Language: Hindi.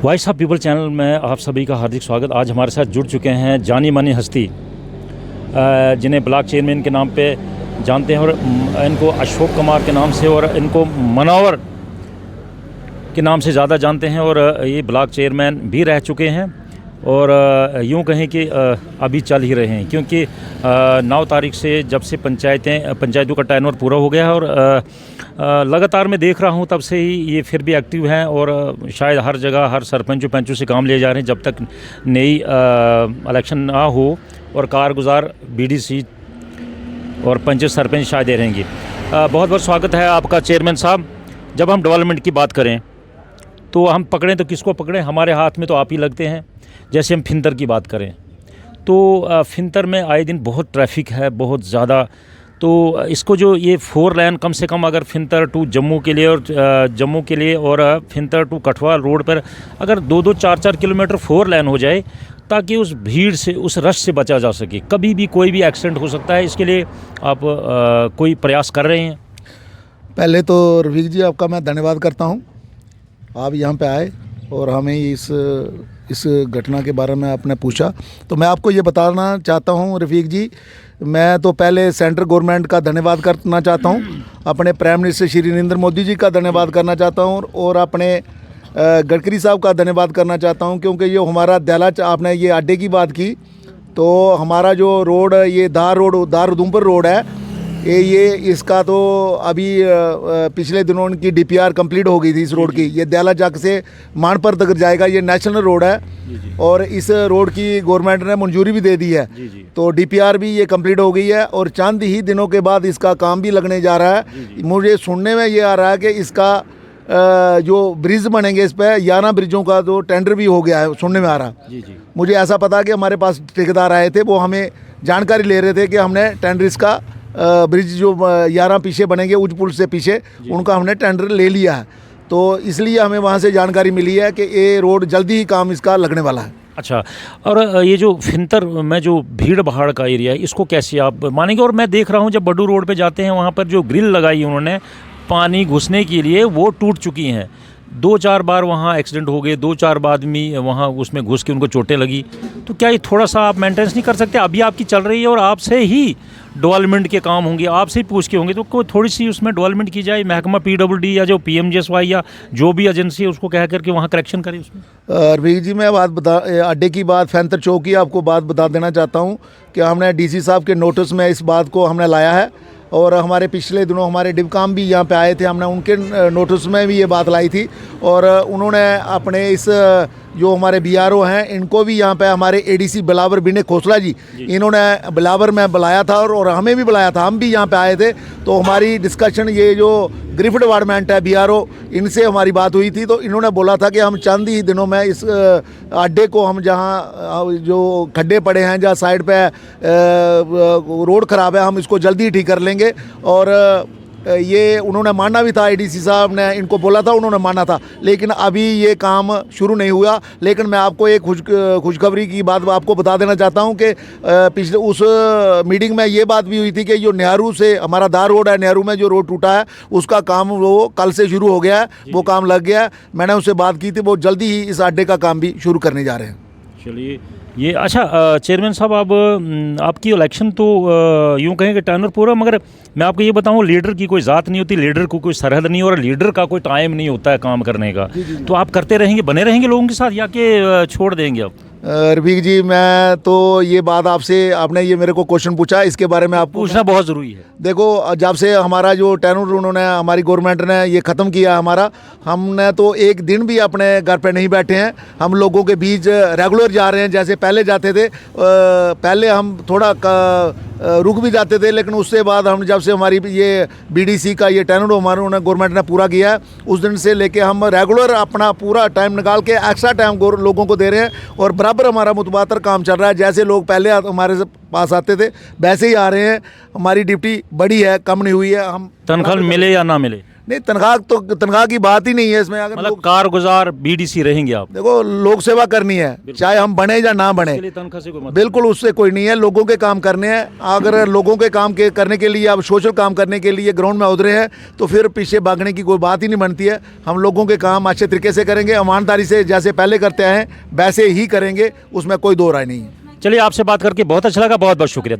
वॉइस ऑफ पीपल चैनल में आप सभी का हार्दिक स्वागत। आज हमारे साथ जुड़ चुके हैं जानी मानी हस्ती, जिन्हें ब्लॉक चेयरमैन के नाम पे जानते हैं और इनको अशोक कुमार के नाम से और इनको मनोवर के नाम से ज़्यादा जानते हैं। और ये ब्लॉक चेयरमैन भी रह चुके हैं और यूँ कहें कि अभी चल ही रहे हैं, क्योंकि 9 तारीख से जब से पंचायतों का टर्नओवर पूरा हो गया है और लगातार मैं देख रहा हूँ तब से ही ये फिर भी एक्टिव हैं और शायद हर जगह हर सरपंचों पंचों से काम लिए जा रहे हैं जब तक नई इलेक्शन ना हो और कारगुजार बीडीसी और पंच सरपंच शायद रहेंगे। बहुत बहुत स्वागत है आपका चेयरमैन साहब। जब हम डेवलपमेंट की बात करें तो हम पकड़ें तो किसको पकड़ें, हमारे हाथ में तो आप ही लगते हैं। जैसे हम फिनतर की बात करें तो फिनतर में आए दिन बहुत ट्रैफिक है, बहुत ज़्यादा। तो इसको जो ये 4 लेन कम से कम अगर फिनतर टू जम्मू के लिए और जम्मू के लिए और फिनतर टू कठुआ रोड पर अगर 2-2 4-4 किलोमीटर 4 लेन हो जाए ताकि उस भीड़ से उस रश से बचा जा सके। कभी भी कोई भी एक्सीडेंट हो सकता है, इसके लिए आप कोई प्रयास कर रहे हैं? पहले तो रफीक जी आपका मैं धन्यवाद करता हूं, आप यहाँ पे आए और हमें इस घटना के बारे में आपने पूछा। तो मैं आपको ये बताना चाहता हूं रफीक जी, मैं तो पहले सेंट्रल गवर्नमेंट का धन्यवाद करना चाहता हूं, अपने प्राइम मिनिस्टर श्री नरेंद्र मोदी जी का धन्यवाद करना चाहता हूं और अपने गडकरी साहब का धन्यवाद करना चाहता हूं, क्योंकि ये हमारा दयाला, आपने ये अड्डे की बात की तो हमारा जो रोड ये दार उधमपुर रोड है ये इसका तो अभी पिछले दिनों उनकी डीपीआर कंप्लीट हो गई थी इस रोड की। ये दयाला जग से मानपर तक जाएगा, ये नेशनल रोड है और इस रोड की गवर्नमेंट ने मंजूरी भी दे दी है। तो डीपीआर भी ये कंप्लीट हो गई है और चंद ही दिनों के बाद इसका काम भी लगने जा रहा है। मुझे सुनने में ये आ रहा है कि इसका जो ब्रिज बनेंगे इस पर 11 ब्रिजों का तो टेंडर भी हो गया है, सुनने में आ रहा। मुझे ऐसा पता कि हमारे पास ठेकेदार आए थे, वो हमें जानकारी ले रहे थे कि हमने टेंडर इसका ब्रिज जो 11 पीछे बनेंगे उज पुल से पीछे उनका हमने टेंडर ले लिया है। तो इसलिए हमें वहाँ से जानकारी मिली है कि ये रोड जल्दी ही काम इसका लगने वाला है। अच्छा, और ये जो फिनतर में जो भीड़ भाड़ का एरिया है इसको कैसे आप मानेंगे? और मैं देख रहा हूँ जब बड्डू रोड पे जाते हैं वहाँ पर जो ग्रिल लगाई उन्होंने पानी घुसने के लिए वो टूट चुकी हैं। 2-4 बार वहाँ एक्सीडेंट हो गए, 2-4 आदमी वहाँ उसमें घुस के उनको चोटें लगी। तो क्या ये थोड़ा सा आप मेंटेनेंस नहीं कर सकते? अभी आपकी चल रही है और आपसे ही डेवलपमेंट के काम होंगे, आपसे ही पूछ के होंगे, तो कोई थोड़ी सी उसमें डेवलपमेंट की जाए। महकमा PWD या जो PMGSY या जो भी एजेंसी है उसको कह करके वहाँ करेक्शन करें उसमें। रफीक जी मैं अड्डे की बात फैंतर चौक की आपको बात बता देना चाहता हूँ कि हमने DC साहब के नोटिस में इस बात को हमने लाया है और हमारे पिछले दिनों हमारे डिवकाम भी यहाँ पे आए थे, हमने उनके नोटिस में भी ये बात लाई थी और उन्होंने अपने इस जो हमारे BRO हैं इनको भी यहाँ पे हमारे ADC बिलावर बिने खोसला जी इन्होंने बिलावर में बुलाया था और हमें भी बुलाया था, हम भी यहाँ पे आए थे। तो हमारी डिस्कशन ये जो ग्रिफ डिपार्टमेंट है BRO इनसे हमारी बात हुई थी, तो इन्होंने बोला था कि हम चंद ही दिनों में इस अड्डे को हम जहाँ जो खड्डे पड़े हैं जहाँ साइड पे रोड ख़राब है हम इसको जल्दी ही ठीक कर लेंगे। और ये उन्होंने माना भी था, ADC साहब ने इनको बोला था, उन्होंने माना था, लेकिन अभी ये काम शुरू नहीं हुआ। लेकिन मैं आपको एक खुशखबरी की बात आपको बता देना चाहता हूं कि पिछले उस मीटिंग में ये बात भी हुई थी कि जो नेहरू से हमारा दार रोड है, नेहरू में जो रोड टूटा है उसका काम वो कल से शुरू हो गया है, वो काम लग गया है। मैंने उससे बात की थी, वो जल्दी ही इस अड्डे का काम भी शुरू करने जा रहे हैं। चलिए ये अच्छा चेयरमैन साहब, अब आपकी इलेक्शन तो यूँ कहें कि टर्नओवर पूरा, मगर मैं आपको ये बताऊँ लीडर की कोई ज़ात नहीं होती, लीडर को कोई सरहद नहीं और लीडर का कोई टाइम नहीं होता है काम करने का। तो आप करते रहेंगे, बने रहेंगे लोगों के साथ या कि छोड़ देंगे आप? रफीक जी मैं तो ये बात आपसे, आपने ये मेरे को क्वेश्चन पूछा, इसके बारे में आप पूछना बहुत ज़रूरी है। देखो जब से हमारा जो टर्नओवर उन्होंने हमारी गवर्नमेंट ने ये ख़त्म किया हमारा, हमने तो एक दिन भी अपने घर पे नहीं बैठे हैं, हम लोगों के बीच रेगुलर जा रहे हैं जैसे पहले जाते थे। पहले हम थोड़ा रुक भी जाते थे, लेकिन उससे बाद हम जब से हमारी ये BDC का ये टर्नओवर हमारे गवर्नमेंट ने पूरा किया है उस दिन से लेके हम रेगुलर अपना पूरा टाइम निकाल के एक्स्ट्रा टाइम लोगों को दे रहे हैं और बराबर हमारा मुतबातर काम चल रहा है। जैसे लोग पहले हमारे पास आते थे वैसे ही आ रहे हैं, हमारी ड्यूटी बड़ी है, कम नहीं हुई है। हम तनख्वाह मिले या ना मिले, नहीं, तनख्वाह की बात ही नहीं है इसमें। अगर मतलब कारगुजार बीडीसी रहेंगे आप, देखो, लोक सेवा करनी है, चाहे हम बने या ना बने, इसके लिए तनख्वाह से कोई मतलब बिल्कुल उससे कोई नहीं है। लोगों के काम करने हैं। अगर लोगों के काम के करने के लिए, आप सोशल काम करने के लिए ग्राउंड में उतरे हैं तो फिर पीछे भागने की कोई बात ही नहीं बनती है। हम लोगों के काम अच्छे तरीके से करेंगे, ईमानदारी से जैसे पहले करते हैं वैसे ही करेंगे, उसमें कोई दो राय नहीं है। चलिए, आपसे बात करके बहुत अच्छा लगा, बहुत बहुत शुक्रिया।